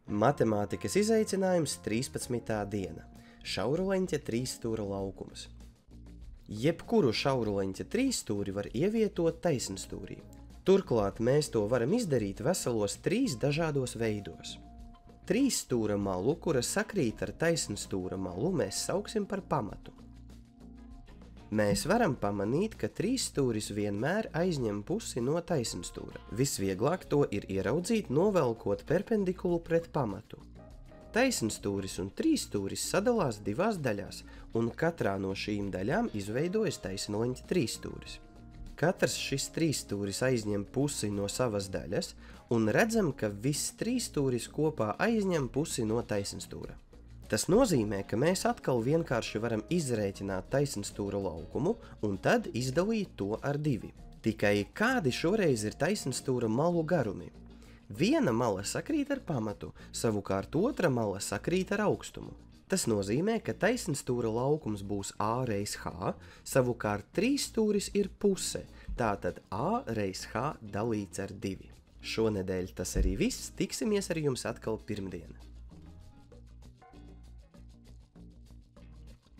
Matemātikas izaicinājums 13. diena. Šauruleņķa trīsstūra laukums. Jebkuru šauruleņķa trīsstūri var ievietot taisnstūrī. Turklāt mēs to varam izdarīt veselos 3 dažādos veidos. Trīsstūra malu, kura sakrīt ar taisnstūra malu, mēs sauksim par pamatu. Mēs varam pamanīt, ka trīsstūris vienmēr aizņem pusi no taisnstūra. Visvieglāk to ir ieraudzīt, novelkot perpendikulu pret pamatu. Taisnstūris un trīsstūris sadalās 2 daļās, un katrā no šīm daļām izveidojas taisnoleņķa trīsstūris. Katrs šis trīsstūris aizņem pusi no savas daļas, un redzam, ka viss trīsstūris kopā aizņem pusi no taisnstūra. Tas nozīmē, ka mēs atkal vienkārši varam izrēķināt taisnstūra laukumu un tad izdalīt to ar 2. Tikai kādi šoreiz ir taisnstūra malu garumi? Viena mala sakrīt ar pamatu, savukārt otra mala sakrīt ar augstumu. Tas nozīmē, ka taisnstūra laukums būs A reiz H, savukārt trīsstūris ir puse, tātad A reiz H dalīts ar 2. Šonedēļ tas arī viss, tiksimies ar jums atkal pirmdien.